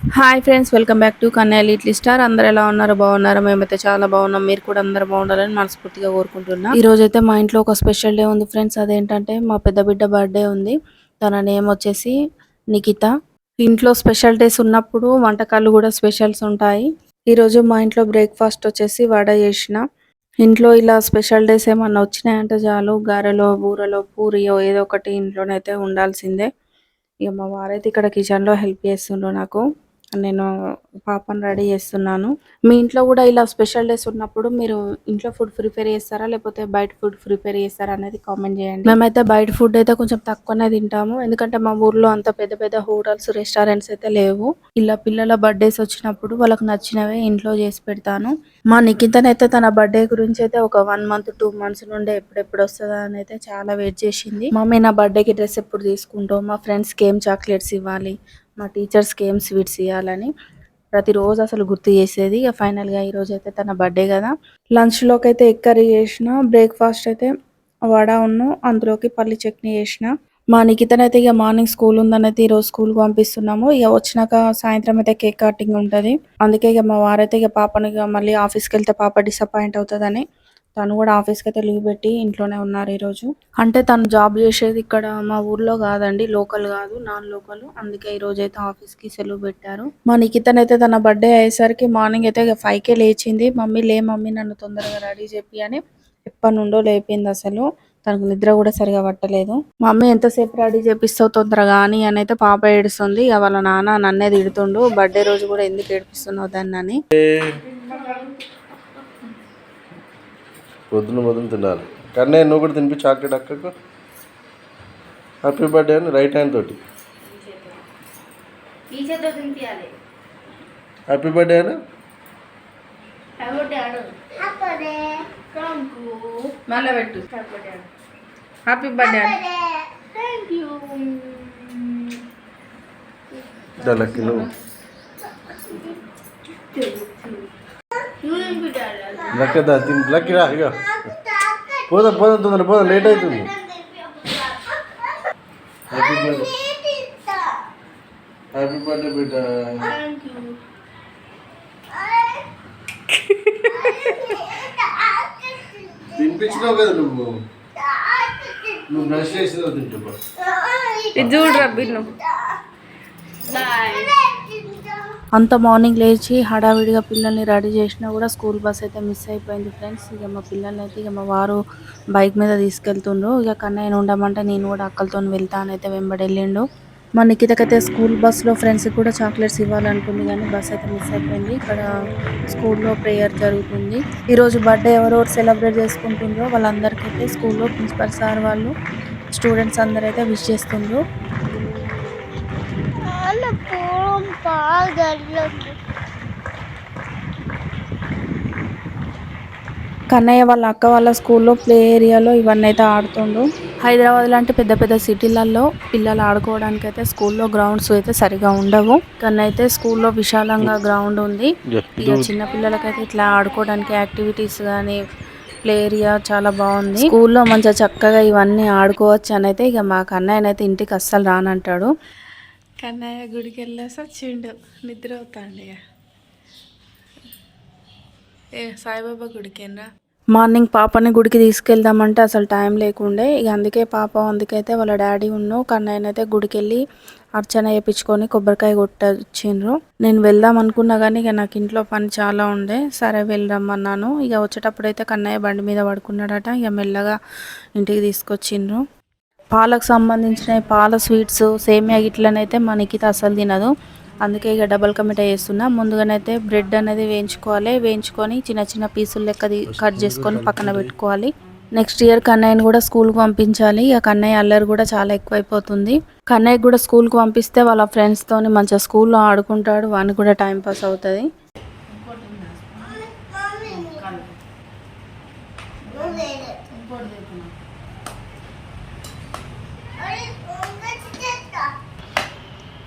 Hi friends, welcome back to Kannayya little star. అందరు ఎలా ఉన్నారు? బాగున్నారా? మేమైతే చాలా బాగున్నాం. మీరు కూడా అందరు బాగుండాలని మనస్ఫూర్తిగా కోరుకుంటున్నా. ఈ రోజు అయితే మా ఇంట్లో ఒక స్పెషల్ డే ఉంది ఫ్రెండ్స్. అదేంటంటే మా పెద్ద బిడ్డ బర్త్డే ఉంది. తన నేమ్ వచ్చేసి నిఖిత. ఇంట్లో స్పెషల్ డేస్ ఉన్నప్పుడు వంటకాలు కూడా స్పెషల్స్ ఉంటాయి. ఈ రోజు మా ఇంట్లో బ్రేక్ఫాస్ట్ వచ్చేసి వడ చేసిన. ఇంట్లో ఇలా స్పెషల్ డేస్ ఏమన్నా వచ్చినాయంటే చాలు, గారెలో బూరలో పూరియో ఏదో ఒకటి ఇంట్లోనైతే ఉండాల్సిందే. ఇక మా వారైతే ఇక్కడ కిచెన్లో హెల్ప్ చేస్తుండ్రు నాకు. నేను పాపను రెడీ చేస్తున్నాను. మీ ఇంట్లో కూడా ఇలా స్పెషల్ డేస్ ఉన్నప్పుడు మీరు ఇంట్లో ఫుడ్ ప్రిపేర్ చేస్తారా, లేకపోతే బయట ఫుడ్ ప్రిపేర్ చేస్తారా అనేది కామెంట్ చేయండి. మేమైతే బయట ఫుడ్ అయితే కొంచెం తక్కువనే తింటాము, ఎందుకంటే మా ఊర్లో అంత పెద్ద పెద్ద హోటల్స్ రెస్టారెంట్స్ అయితే లేవు. ఇలా పిల్లల బర్త్డేస్ వచ్చినప్పుడు వాళ్ళకి నచ్చినవే ఇంట్లో చేసి పెడతాను. మా నిఖితనైతే తన బర్త్డే గురించి అయితే ఒక 1 మంత్ 2 మంత్స్ నుండే ఎప్పుడెప్పుడు వస్తుందా అని అయితే చాలా వెయిట్ చేసింది. మమ్మీ నా బర్త్డేకి డ్రెస్ ఎప్పుడు తీసుకుంటావు, మా ఫ్రెండ్స్కి ఏం చాక్లెట్స్ ఇవ్వాలి, మా టీచర్స్కి ఏం స్వీట్స్ ఇవ్వాలని ప్రతిరోజు అసలు గుర్తు చేసేది. ఇక ఫైనల్గా ఈరోజు అయితే తన బర్త్డే కదా. లంచ్లోకి అయితే ఎగ్ కర్రీ చేసిన, బ్రేక్ఫాస్ట్ అయితే వడ ఉన్ను అందులోకి పల్లి చట్నీ చేసిన. మా నిఖితనైతే ఇక మార్నింగ్ స్కూల్ ఉందనైతే ఈరోజు స్కూల్కి పంపిస్తున్నాము. ఇక వచ్చినాక సాయంత్రం అయితే కేక్ కటింగ్ ఉంటుంది. అందుకే ఇక మా వారైతే ఇక పాపని ఇక మళ్ళీ ఆఫీస్కి వెళ్తే పాప డిసప్పాయింట్ అవుతుందని తను కూడా ఆఫీస్కి అయితే లీవ్ పెట్టి ఇంట్లోనే ఉన్నారు ఈరోజు. అంటే తను జాబ్ చేసేది ఇక్కడ మా ఊర్లో కాదండి, లోకల్ కాదు, నాన్ లోకల్. అందుకే ఈ రోజు అయితే ఆఫీస్కి సెలవు పెట్టారు. మా నిఖితనైతే తన బర్త్డే అయ్యేసరికి మార్నింగ్ అయితే 5కే లేచింది. మమ్మీ లే మమ్మీ నన్ను తొందరగా రెడీ చెప్పి అని ఎప్పటి నుండో లేపింది. అసలు తనకు నిద్ర కూడా సరిగా పట్టలేదు. మమ్మీ ఎంతసేపు రెడీ చేపిస్తావు తొందరగా అని అయితే పాప ఏడుస్తుంది. ఇక వాళ్ళ నాన్న నన్నే తిడుతుండు, బర్త్డే రోజు కూడా ఎందుకు ఏడిపిస్తున్నావు దాన్ని అని. పొద్దున తినాలి. కన్నయ్య నువ్వు కూడా తినిపి చాక్లెట్ అక్కకు. హ్యాపీ బర్త్డే అని రైట్ హ్యాండ్ తోటి హ్యాపీ బర్త్డే అని మళ్ళీ పెట్టు. Happy birthday. లక్కి నువ్వు లక్కదా లక్కి రా. ఇక పోదాం తొందర పోదాం, లేట్ అవుతుంది. హ్యాపీ బర్త్డే బిడ్డ. తినిపించినావు కదా నువ్వు బ్రష్ చేసినావు తింటా. చూడరా బిన్ను. అంత మార్నింగ్ లేచి హడావిడిగా పిల్లల్ని రెడీ చేసినా కూడా స్కూల్ బస్ అయితే మిస్ అయిపోయింది ఫ్రెండ్స్. ఇక మా పిల్లల్ని అయితే ఇక మా వారు బైక్ మీద తీసుకెళ్తుండ్రు. ఇక కన్నయ్యను ఉండమంటే నేను కూడా అక్కలతో వెళ్తానైతే వెంబడి వెళ్ళిండు. మా నిఖితకైతే స్కూల్ బస్సులో ఫ్రెండ్స్కి కూడా చాక్లెట్స్ ఇవ్వాలనుకుంది, కానీ బస్ అయితే మిస్ అయిపోయింది. ఇక్కడ స్కూల్లో ప్రేయర్ జరుగుతుంది. ఈరోజు బర్త్డే ఎవరెవరు సెలబ్రేట్ చేసుకుంటుండ్రో వాళ్ళందరికైతే స్కూల్లో ప్రిన్సిపల్ సార్ వాళ్ళు స్టూడెంట్స్ అందరైతే విష్ చేస్తుండ్రు. కన్నయ్య వాళ్ళ అక్క వాళ్ళ స్కూల్లో ప్లే ఏరియాలో ఇవన్నీ అయితే ఆడుతుండ్రు. హైదరాబాద్ లాంటి పెద్ద పెద్ద సిటీలలో పిల్లలు ఆడుకోవడానికి అయితే స్కూల్లో గ్రౌండ్స్ అయితే సరిగా ఉండవు. కానీ అయితే స్కూల్లో విశాలంగా గ్రౌండ్ ఉంది. ఇక చిన్న పిల్లలకైతే ఇట్లా ఆడుకోవడానికి యాక్టివిటీస్ కానీ ప్లే ఏరియా చాలా బాగుంది. స్కూల్లో మంచిగా చక్కగా ఇవన్నీ ఆడుకోవచ్చు అని అయితే ఇక మా కన్నయ్యనైతే ఇంటికి అస్సలు రానంటాడు. కన్నయ్య గుడికి వెళ్ళేసి వచ్చిండు, నిద్ర అవుతాండి. సాయిబాబా గుడికేనా. మార్నింగ్ పాపని గుడికి తీసుకెళ్దామంటే అసలు టైం లేకుండే. ఇక అందుకైతే వాళ్ళ డాడీ కన్నయ్యనైతే గుడికి వెళ్ళి అర్చన చేయించుకొని కొబ్బరికాయ కొట్టొచ్చిండ్రు. నేను వెళ్దాం అనుకున్నా కానీ ఇక నాకు ఇంట్లో పని చాలా ఉండే. సరే వెళ్దామన్నాను. ఇక వచ్చేటప్పుడైతే కన్నయ్య బండి మీద పడుకున్నాడట. ఇక మెల్లగా ఇంటికి తీసుకొచ్చిండ్రు. పాలకు సంబంధించిన పాల స్వీట్స్ సేమియా గిట్లనైతే మా నిఖిత అసలు తినదు. అందుకే ఇక డబల్ కా మిఠాయి చేస్తున్నా. ముందుగానైతే బ్రెడ్ అనేది వేయించుకొని చిన్న చిన్న పీసులు లెక్క కట్ చేసుకొని పక్కన పెట్టుకోవాలి. నెక్స్ట్ ఇయర్ కన్నయ్యని కూడా స్కూల్కి పంపించాలి. ఇక కన్నయ్య అల్లరి కూడా చాలా ఎక్కువైపోతుంది. కన్నయ్య కూడా స్కూల్కి పంపిస్తే వాళ్ళ ఫ్రెండ్స్తోని మంచిగా స్కూల్లో ఆడుకుంటాడు, వానికి కూడా టైం పాస్ అవుతుంది.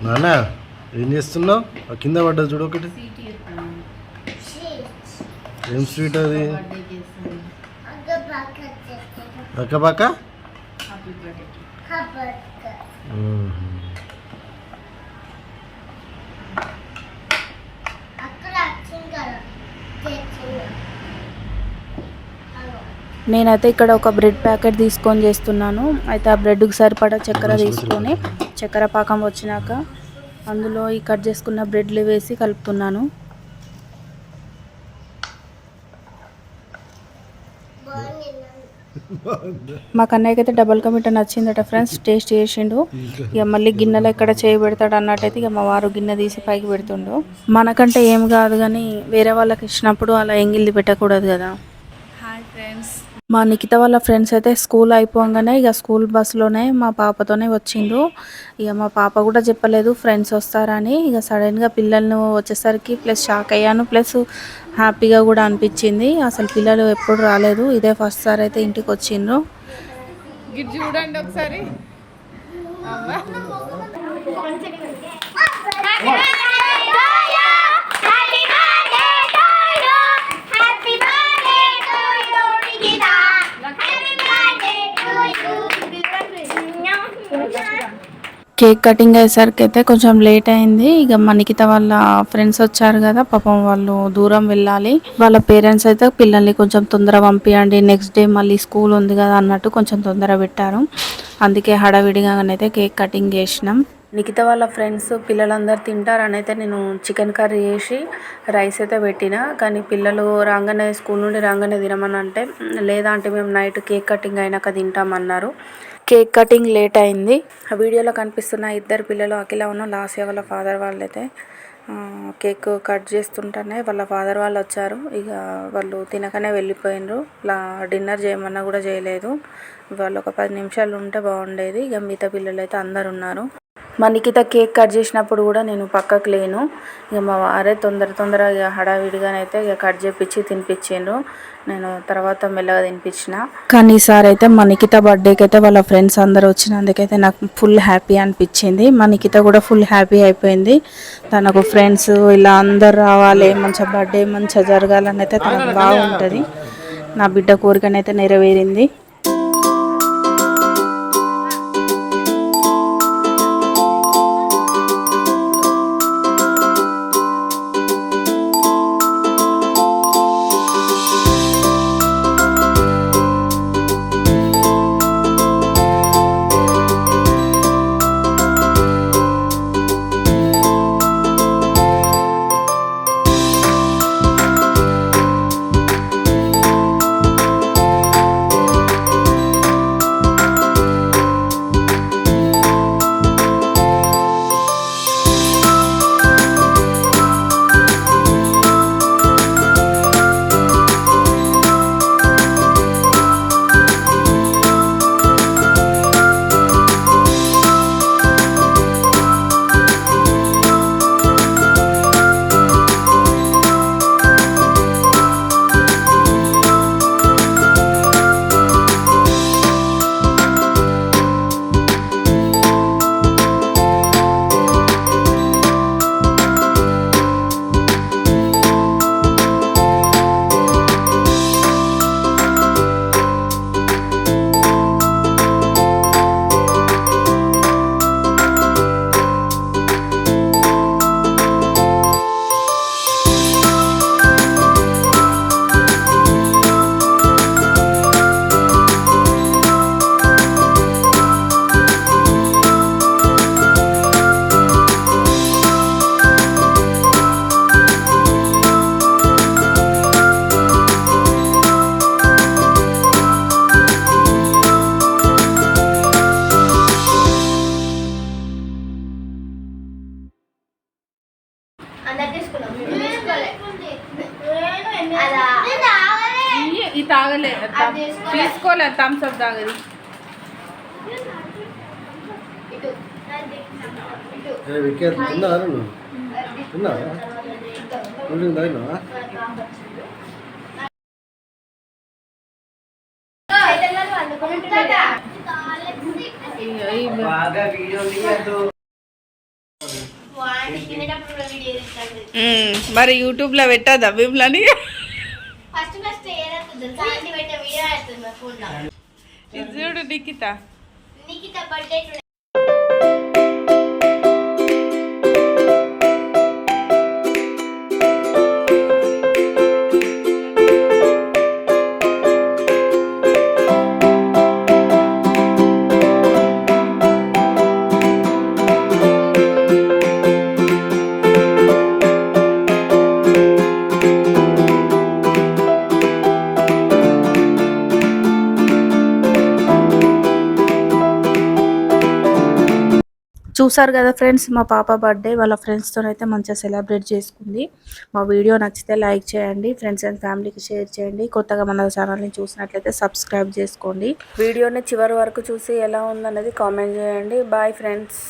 నానా ఏం చేస్తున్నావు? కింద పడ్డది చూడు ఒకటి. ఏం స్వీట్ అది? అక్కబాక నేనైతే ఇక్కడ ఒక బ్రెడ్ ప్యాకెట్ తీసుకొని చేస్తున్నాను. అయితే ఆ బ్రెడ్కి సరిపడా చక్కెర తీసుకొని చక్కెర పాకం వచ్చినాక అందులో ఈ కట్ చేసుకున్న బ్రెడ్లు వేసి కలుపుతున్నాను. మా కన్నయ్యకి అయితే double ka meetha నచ్చిందట friends. Taste చేసిండు. ఇక మళ్ళీ గిన్నెలో ఎక్కడ చేయబెడతాడు అన్నట్టయితే ఇక మా వారు గిన్నె తీసి పైకి పెడుతుండు. మనకంటే ఏం కాదు కానీ వేరే వాళ్ళకి ఇచ్చినప్పుడు అలా ఎంగిల్ది పెట్టకూడదు కదా. Hi friends. మా నిఖిత వాళ్ళ ఫ్రెండ్స్ అయితే స్కూల్ అయిపోగానే ఇక స్కూల్ బస్సులోనే మా పాపతోనే వచ్చిండ్రు. ఇక మా పాప కూడా చెప్పలేదు ఫ్రెండ్స్ వస్తారని. ఇక సడన్గా పిల్లలను వచ్చేసరికి ప్లస్ షాక్ అయ్యాను, ప్లస్ హ్యాపీగా కూడా అనిపించింది. అసలు పిల్లలు ఎప్పుడు రాలేదు, ఇదే ఫస్ట్ సారి అయితే ఇంటికి వచ్చిండ్రు. గిట్ చూడండి ఒకసారి. కేక్ కటింగ్ అయ్యేసరికి అయితే కొంచెం లేట్ అయింది. ఇక మా నిఖిత వాళ్ళ ఫ్రెండ్స్ వచ్చారు కదా, పాపం వాళ్ళు దూరం వెళ్ళాలి. వాళ్ళ పేరెంట్స్ అయితే పిల్లల్ని కొంచెం తొందర పంపించండి, నెక్స్ట్ డే మళ్ళీ స్కూల్ ఉంది కదా అన్నట్టు కొంచెం తొందర పెట్టారు. అందుకే హడావిడిగానైతే కేక్ కటింగ్ చేసినాం. నిఖిత వాళ్ళ ఫ్రెండ్స్ పిల్లలందరూ తింటారని అయితే నేను చికెన్ కర్రీ చేసి రైస్ అయితే పెట్టిన. కానీ పిల్లలు రాగానే స్కూల్ నుండి రాగానే తినమని అంటే లేదా అంటే మేము నైట్ కేక్ కటింగ్ అయినాక తింటామన్నారు. కేక్ కటింగ్ లేట్ అయింది. ఆ వీడియోలో కనిపిస్తున్న ఇద్దరు పిల్లలు అఖిల ఉన్న లాస్య వాళ్ళ ఫాదర్ వాళ్ళైతే కేక్ కట్ చేస్తుంటేనే వాళ్ళ ఫాదర్ వాళ్ళు వచ్చారు. ఇక వాళ్ళు తినకనే వెళ్ళిపోయినరు. డిన్నర్ చేయమన్నా కూడా చేయలేదు. వాళ్ళు ఒక 10 నిమిషాలు ఉంటే బాగుండేది. ఇక మిగతా పిల్లలు అయితే అందరు ఉన్నారు. మా నిఖిత కేక్ కట్ చేసినప్పుడు కూడా నేను పక్కకు లేను. ఇక మా వారే తొందరగా ఇక హడావిడిగానైతే ఇక కట్ చేపించి తినిపించిండ్రు. నేను తర్వాత మెల్లగా తినిపించిన. కానీ ఈసారి అయితే మా నిఖిత బర్త్డేకి అయితే వాళ్ళ ఫ్రెండ్స్ అందరు వచ్చినందుకైతే నాకు ఫుల్ హ్యాపీ అనిపించింది. మా నిఖిత కూడా ఫుల్ హ్యాపీ అయిపోయింది. తనకు ఫ్రెండ్స్ ఇలా అందరు రావాలి, మంచిగా బర్త్డే మంచిగా జరగాలని అయితే తనకు బాగుంటుంది. నా బిడ్డ కోరికనైతే నెరవేరింది. ఈ తాగలే తీసుకోలే థమ్స్ అప్ తాగది. మరి యూట్యూబ్ లో పెట్టదా బిమ్లని? చూడు నిఖిత బర్త్డే చూసారు కదా ఫ్రెండ్స్, మా పాప బర్త్డే వాళ్ళ ఫ్రెండ్స్తో అయితే మంచిగా సెలబ్రేట్ చేసుకుంది. మా వీడియో నచ్చితే లైక్ చేయండి, ఫ్రెండ్స్ అండ్ ఫ్యామిలీకి షేర్ చేయండి. కొత్తగా మన ఛానల్ని చూసినట్లయితే సబ్స్క్రైబ్ చేసుకోండి. వీడియోని చివరి వరకు చూసి ఎలా ఉందనేది కామెంట్ చేయండి. Bye friends.